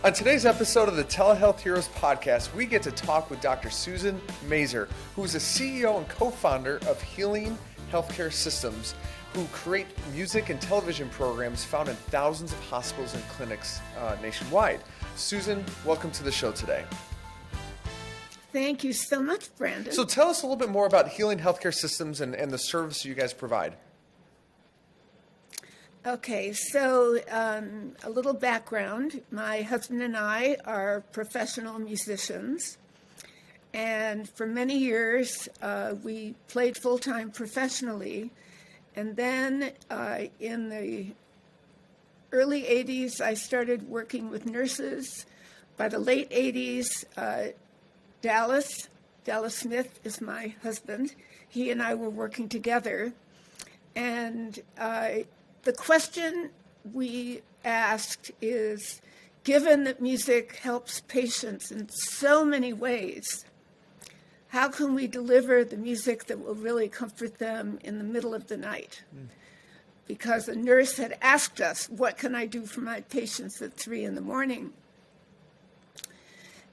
On today's episode of the Telehealth Heroes podcast, we get to talk with Dr. Susan Mazer, who is the CEO and co-founder of Healing Healthcare Systems, who create music and television programs found in thousands of hospitals and clinics nationwide. Susan, welcome to the show today. Thank you so much, Brandon. So tell us a little bit more about Healing Healthcare Systems and the service you guys provide. Okay, so a little background. My husband and I are professional musicians, and for many years we played full-time professionally, and then in the early 80s I started working with nurses. By the late 80s, Dallas Smith is my husband. He and I were working together, and the question we asked is, given that music helps patients in so many ways, how can we deliver the music that will really comfort them in the middle of the night? Because a nurse had asked us, what can I do for my patients at 3 a.m?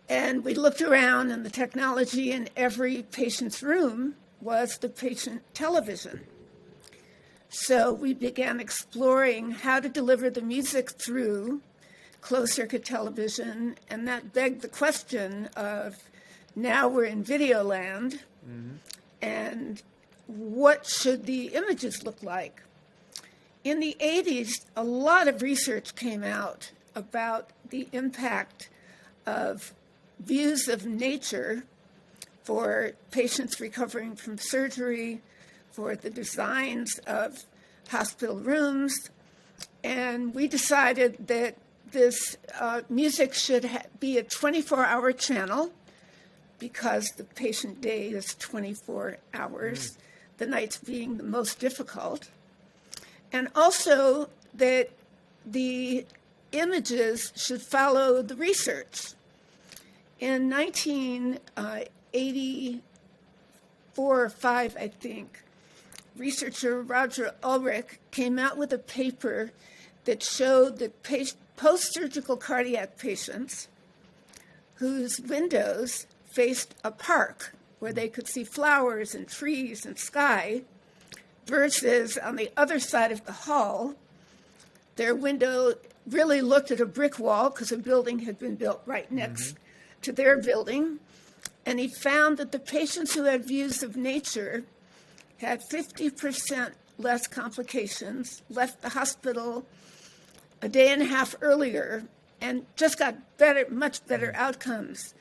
And we looked around, and the technology in every patient's room was the patient television. So we began exploring how to deliver the music through closed-circuit television, and that begged the question of, now we're in video land, and what should the images look like? In the 80s, a lot of research came out about the impact of views of nature for patients recovering from surgery, for the designs of hospital rooms, and we decided that this music should be a 24-hour channel because the patient day is 24 hours, the nights being the most difficult, and also that the images should follow the research. In 1984 or 5, I think, researcher Roger Ulrich came out with a paper that showed that post-surgical cardiac patients whose windows faced a park where they could see flowers and trees and sky, versus on the other side of the hall, their window really looked at a brick wall because a building had been built right next to their building. And he found that the patients who had views of nature had 50% less complications, left the hospital a day and a half earlier, and just got much better outcomes.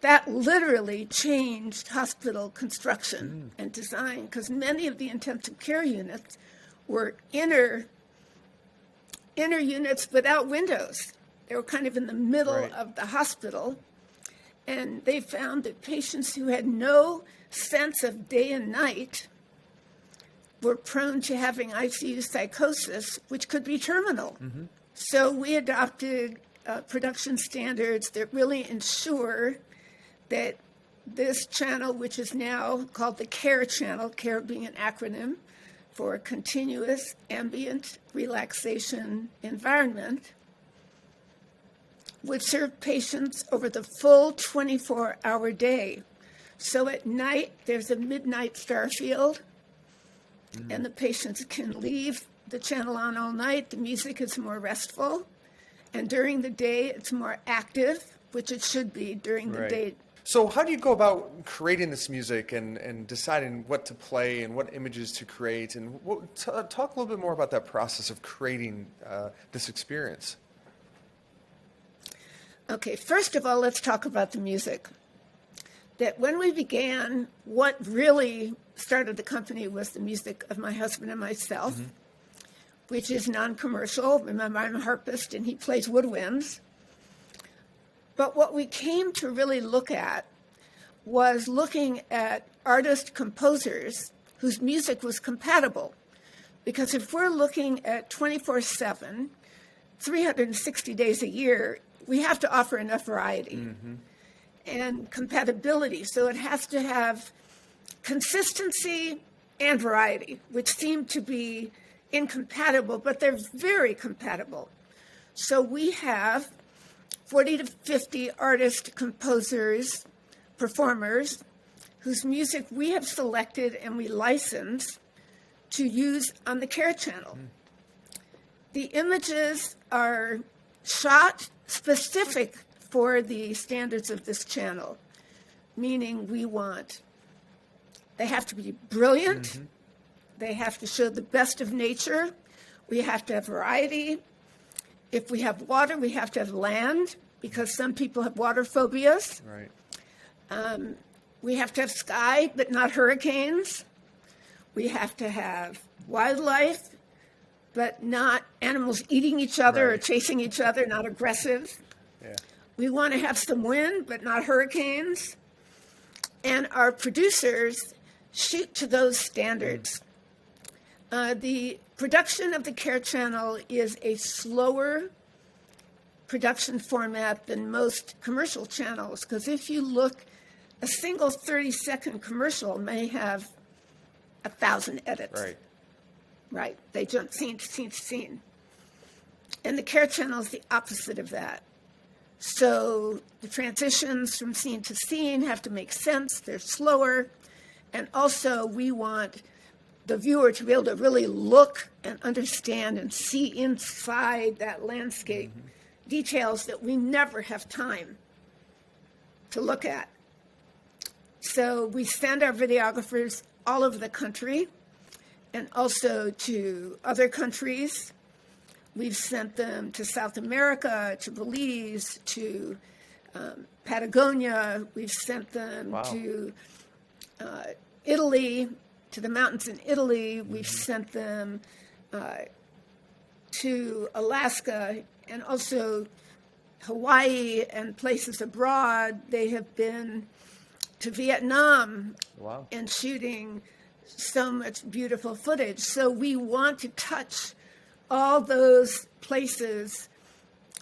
That literally changed hospital construction and design, because many of the intensive care units were inner units without windows. They were kind of in the middle of the hospital. And they found that patients who had no sense of day and night were prone to having ICU psychosis, which could be terminal. So we adopted production standards that really ensure that this channel, which is now called the C.A.R.E channel, C.A.R.E being an acronym for Continuous Ambient Relaxation Environment, would serve patients over the full 24-hour day. So at night, there's a midnight star field, and the patients can leave the channel on all night. The music is more restful. And during the day, it's more active, which it should be during the day. So how do you go about creating this music and deciding what to play and what images to create? And talk a little bit more about that process of creating this experience. Okay, first of all, let's talk about the music. That when we began, what really started the company was the music of my husband and myself, which is non-commercial. Remember, I'm a harpist and he plays woodwinds. But what we came to really look at was looking at artist-composers whose music was compatible. Because if we're looking at 24/7, 360 days a year, we have to offer enough variety and compatibility. So it has to have consistency and variety, which seem to be incompatible, but they're very compatible. So we have 40 to 50 artists, composers, performers, whose music we have selected and we license to use on the C.A.R.E. channel. The images are shot specific for the standards of this channel, meaning they have to be brilliant, they have to show the best of nature, we have to have variety. If we have water, we have to have land, because some people have water phobias. Right. We have to have sky, but not hurricanes. We have to have wildlife, but not animals eating each other or chasing each other, not aggressive. Yeah. We want to have some wind, but not hurricanes. And our producers shoot to those standards. The production of the C.A.R.E. channel is a slower production format than most commercial channels, because if you look, a single 30-second commercial may have 1,000 edits. Right. Right. They jump scene to scene to scene. And the C.A.R.E. channel is the opposite of that. So the transitions from scene to scene have to make sense. They're slower. And also we want the viewer to be able to really look and understand and see inside that landscape details that we never have time to look at. So we send our videographers all over the country and also to other countries. We've sent them to South America, to Belize, to Patagonia. We've sent them to Italy, to the mountains in Italy. We've sent them to Alaska and also Hawaii and places abroad. They have been to Vietnam and shooting so much beautiful footage. So we want to touch all those places.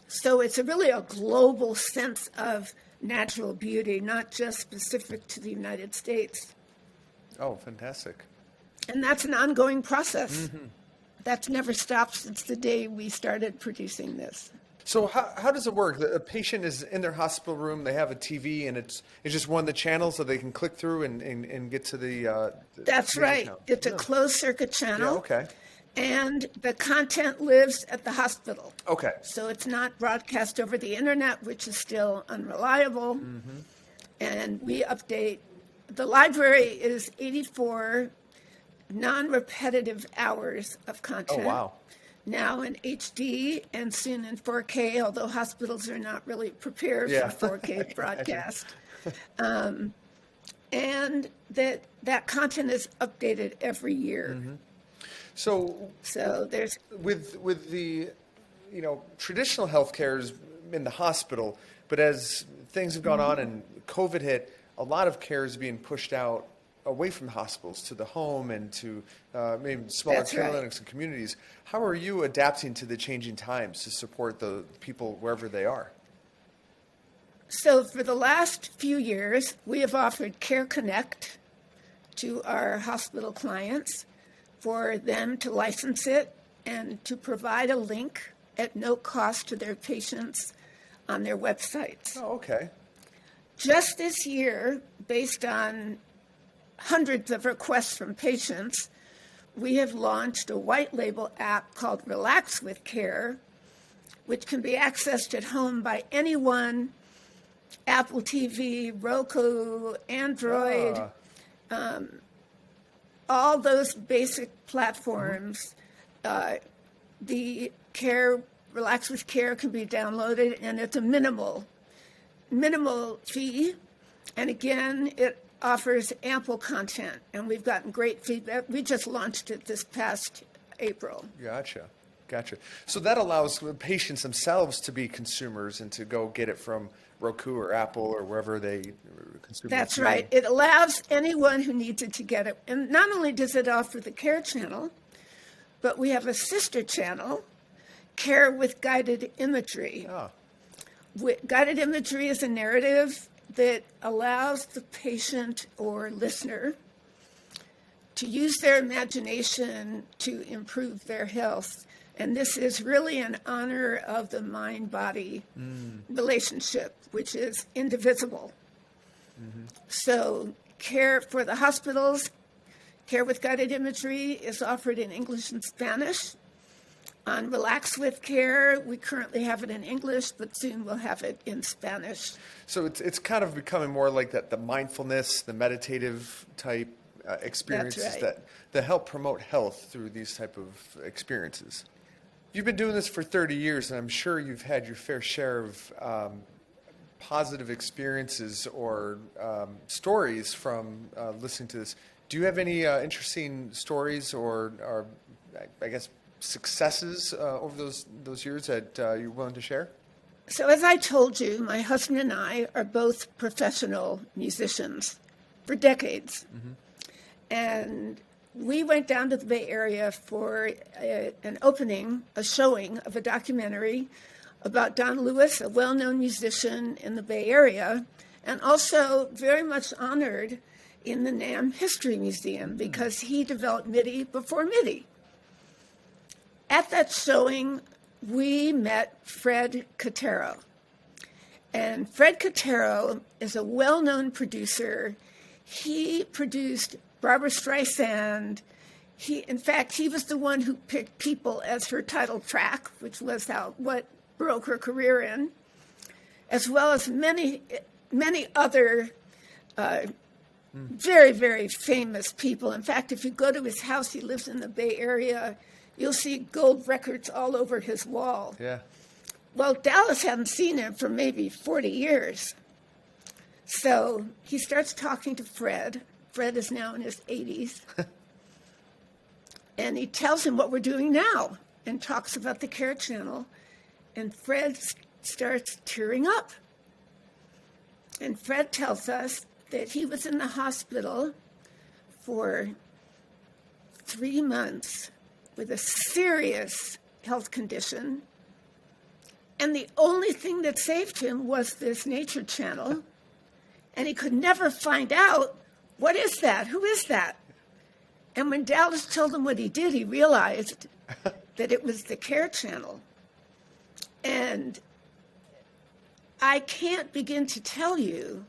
So it's really a global sense of natural beauty, not just specific to the United States. Oh, fantastic. And that's an ongoing process. That's never stopped since the day we started producing this. So how does it work? A patient is in their hospital room, they have a TV, and it's just one of the channels so they can click through and get to the That's right. channel. It's a closed circuit channel. Yeah, okay. And the content lives at the hospital. Okay. So it's not broadcast over the internet, which is still unreliable. And we update. The library is 84 non-repetitive hours of content. Oh, wow. Now in HD and soon in 4K, although hospitals are not really prepared for 4K broadcast. And that content is updated every year. So there's with the traditional healthcare is in the hospital, but as things have gone on and COVID hit, a lot of care is being pushed out away from hospitals to the home and to maybe smaller clinics and communities. How are you adapting to the changing times to support the people wherever they are? So for the last few years, we have offered C.A.R.E. Connect to our hospital clients for them to license it and to provide a link at no cost to their patients on their websites. Oh, okay. Just this year, based on hundreds of requests from patients, we have launched a white label app called Relax with C.A.R.E., which can be accessed at home by anyone, Apple TV, Roku, Android, all those basic platforms. The C.A.R.E. Relax with C.A.R.E. can be downloaded, and it's a minimal fee. And again, it offers ample content, and we've gotten great feedback. We just launched it this past April. Gotcha. So that allows patients themselves to be consumers and to go get it from Roku or Apple or wherever they consume. That's right. It allows anyone who needs it to get it. And not only does it offer the C.A.R.E. channel, but we have a sister channel, C.A.R.E. with guided imagery. Guided imagery is a narrative that allows the patient or listener to use their imagination to improve their health. And this is really in honor of the mind-body relationship, which is indivisible. Mm-hmm. So care for the hospitals, care with guided imagery is offered in English and Spanish. On Relax with Care, we currently have it in English, but soon we'll have it in Spanish. So it's kind of becoming more like the mindfulness, the meditative type experiences that help promote health through these type of experiences. You've been doing this for 30 years, and I'm sure you've had your fair share of positive experiences or stories from listening to this. Do you have any interesting stories or I guess, successes over those years that you're willing to share? So as I told you, my husband and I are both professional musicians for decades. Mm-hmm. And we went down to the Bay Area for an opening, a showing of a documentary about Don Lewis, a well-known musician in the Bay Area, and also very much honored in the NAMM History Museum because he developed MIDI before MIDI. At that showing, we met Fred Cotero. And Fred Cotero is a well-known producer. He produced Barbra Streisand. In fact, he was the one who picked People as her title track, which was what broke her career in, as well as many, many other very, very famous people. In fact, if you go to his house, he lives in the Bay Area, you'll see gold records all over his wall. Yeah. Well, Dallas hadn't seen him for maybe 40 years. So he starts talking to Fred. Fred is now in his 80s. And he tells him what we're doing now and talks about the C.A.R.E. channel. And Fred starts tearing up. And Fred tells us that he was in the hospital for 3 months with a serious health condition. And the only thing that saved him was this nature channel. And he could never find out, what is that? Who is that? And when Dallas told him what he did, he realized that it was the C.A.R.E. channel. And I can't begin to tell you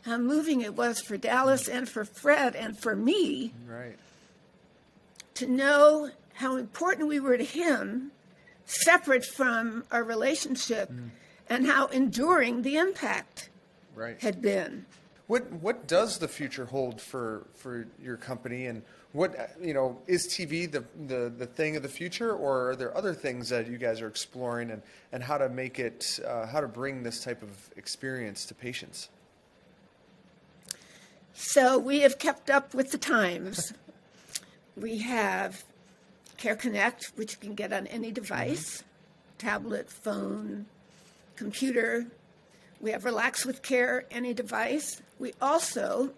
how moving it was for Dallas and for Fred and for me to know how important we were to him, separate from our relationship, and how enduring the impact had been. What does the future hold for your company, and what is TV the thing of the future, or are there other things that you guys are exploring and how to make it how to bring this type of experience to patients? So we have kept up with the times. We have C.A.R.E. Connect, which you can get on any device, tablet, phone, computer. We have Relax with C.A.R.E., any device. We also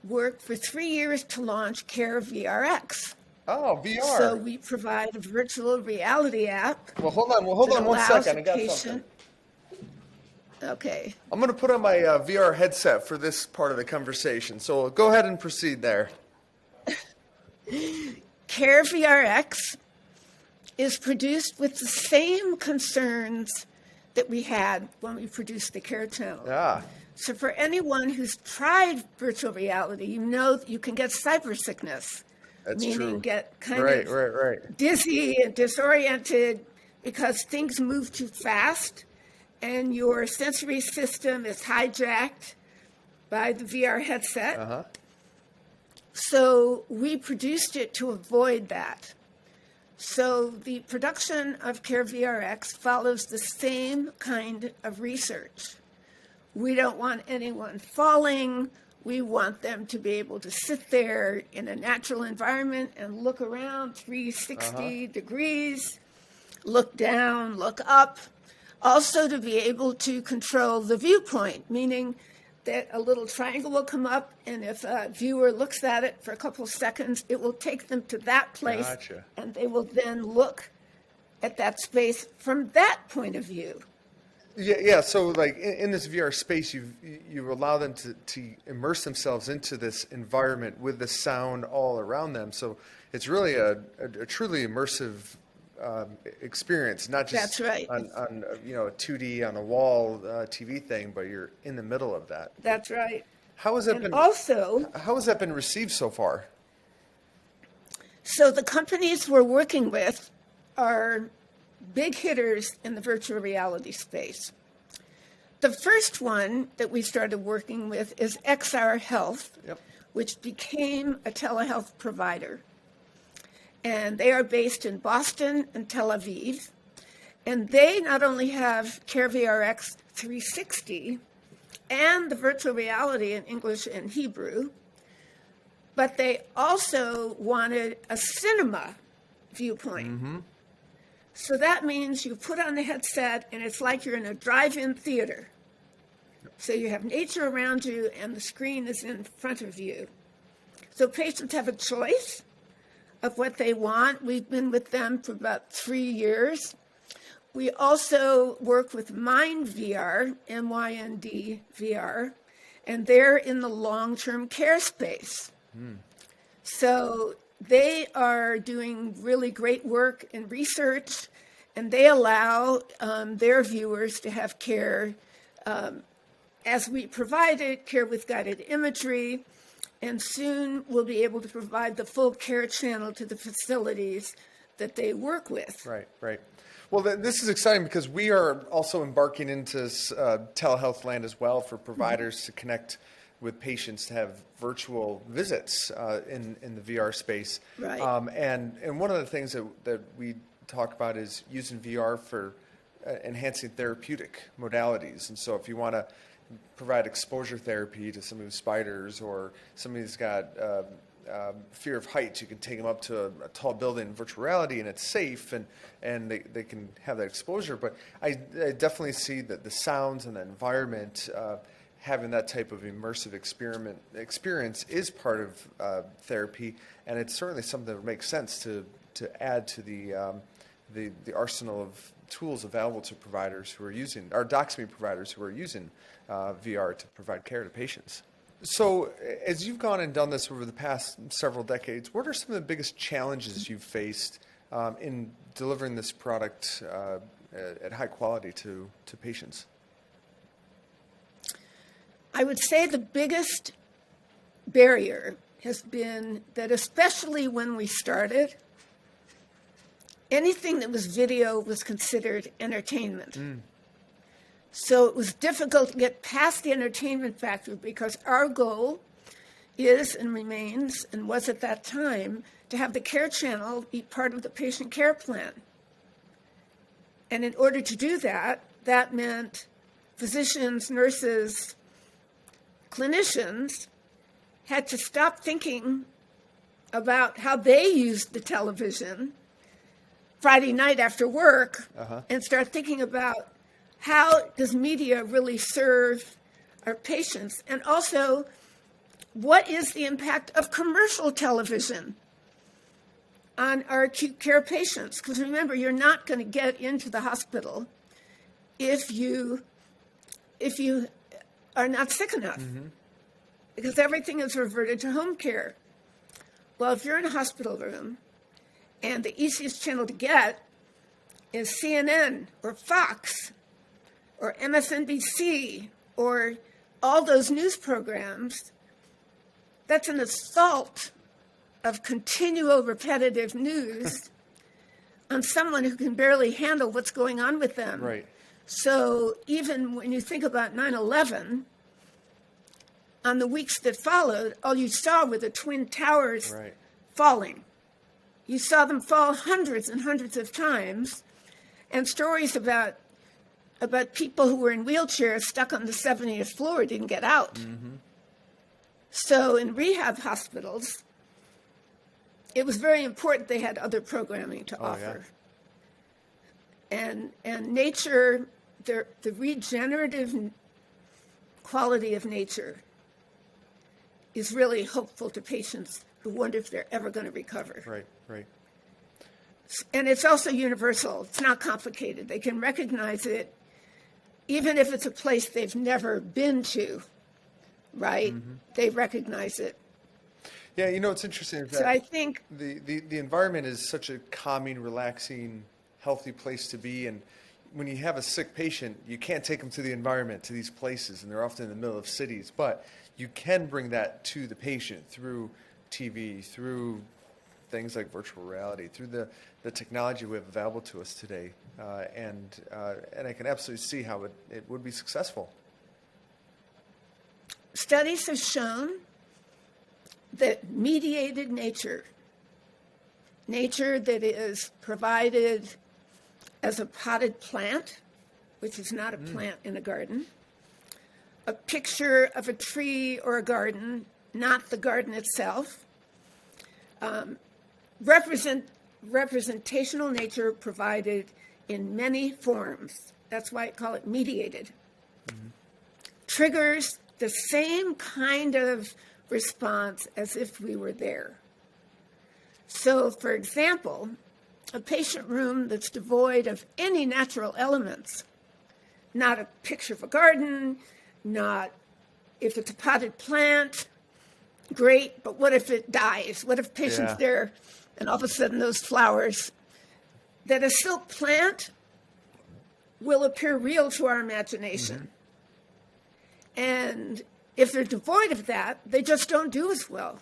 worked for 3 years to launch C.A.R.E. VRX. Oh, VR. So we provide a virtual reality app. Well, hold on 1 second. I got something. Okay. I'm going to put on my VR headset for this part of the conversation. So go ahead and proceed there. C.A.R.E. VRX is produced with the same concerns that we had when we produced the C.A.R.E. channel. Yeah. So for anyone who's tried virtual reality, you know that you can get cyber sickness. That's meaning true. Get kind of dizzy and disoriented because things move too fast and your sensory system is hijacked by the VR headset. Uh-huh. So we produced it to avoid that. So the production of C.A.R.E. VRX follows the same kind of research. We don't want anyone falling. We want them to be able to sit there in a natural environment and look around 360 degrees, look down, look up. Also to be able to control the viewpoint, meaning that a little triangle will come up, and if a viewer looks at it for a couple of seconds, it will take them to that place, and they will then look at that space from that point of view. Yeah. So, like in this VR space, you allow them to immerse themselves into this environment with the sound all around them. So it's really a truly immersive experience, not just That's right. on a 2D on a wall TV thing, but you're in the middle of that. That's right. How has that And been? also, How has that been received so far? so the companies we're working with are big hitters in the virtual reality space. The first one that we started working with is C.A.R.E Health, Yep. which became a telehealth provider. And they are based in Boston and Tel Aviv. And they not only have C.A.R.E VRX 360 and the virtual reality in English and Hebrew, but they also wanted a cinema viewpoint. Mm-hmm. So that means you put on the headset and it's like you're in a drive-in theater. So you have nature around you and the screen is in front of you. So patients have a choice of what they want. We've been with them for about 3 years. We also work with Mind VR, MYND VR, and they're in the long-term care space. So they are doing really great work in research, and they allow their viewers to have care as we provided, care with guided imagery, and soon we'll be able to provide the full care channel to the facilities that they work with. Right, right. Well, this is exciting because we are also embarking into telehealth land as well for providers to connect with patients to have virtual visits in the VR space. Right. And one of the things that we talk about is using VR for enhancing therapeutic modalities. And so if you want to provide exposure therapy to somebody with spiders or somebody who's got fear of heights, you can take them up to a tall building in virtual reality and it's safe and they can have that exposure. But I definitely see that the sounds and the environment, having that type of immersive experience is part of therapy, and it's certainly something that makes sense to add to the arsenal of tools available to providers who are using, our Doxy providers who are using VR to provide care to patients. So as you've gone and done this over the past several decades, what are some of the biggest challenges you've faced in delivering this product at high quality to patients? I would say the biggest barrier has been that, especially when we started, anything that was video was considered entertainment. So it was difficult to get past the entertainment factor because our goal is and remains, and was at that time, to have the care channel be part of the patient care plan. And in order to do that, that meant physicians, nurses, clinicians had to stop thinking about how they used the television Friday night after work and start thinking about how does media really serve our patients, and also what is the impact of commercial television on our acute care patients? Because remember, you're not going to get into the hospital if you are not sick enough, because everything is reverted to home care. Well, if you're in a hospital room and the easiest channel to get is CNN or Fox or MSNBC or all those news programs, that's an assault of continual repetitive news on someone who can barely handle what's going on with them. Right. So even when you think about 9/11, on the weeks that followed, all you saw were the Twin Towers falling. You saw them fall hundreds and hundreds of times, and stories about people who were in wheelchairs stuck on the 70th floor didn't get out. So in rehab hospitals, it was very important they had other programming to offer. And nature, the regenerative quality of nature is really hopeful to patients who wonder if they're ever going to recover. Right, right. And it's also universal. It's not complicated. They can recognize it, even if it's a place they've never been to, right? They recognize it. Yeah, you know, what's interesting is So that I think, the environment is such a calming, relaxing, healthy place to be. And when you have a sick patient, you can't take them to the environment, to these places, and they're often in the middle of cities. But you can bring that to the patient through TV, through things like virtual reality, through the technology we have available to us today. And I can absolutely see how it would be successful. studies have shown that mediated nature that is provided as a potted plant, which is not a plant in a garden, a picture of a tree or a garden, not the garden itself, representational nature provided in many forms. That's why I call it mediated. Triggers the same kind of response as if we were there. So, for example, a patient room that's devoid of any natural elements, not a picture of a garden, not if it's a potted plant, great, but what if it dies? What if patient's there and all of a sudden those flowers, that a silk plant will appear real to our imagination. And if they're devoid of that, they just don't do as well.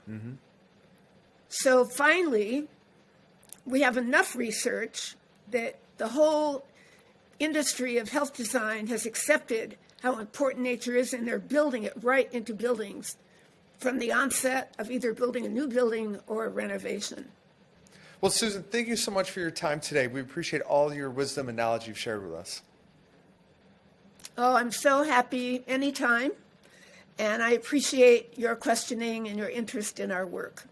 So finally, we have enough research that the whole industry of health design has accepted how important nature is, and they're building it right into buildings from the onset of either building a new building or a renovation. Well, Susan, thank you so much for your time today. We appreciate all your wisdom and knowledge you've shared with us. Oh, I'm so happy anytime, and I appreciate your questioning and your interest in our work.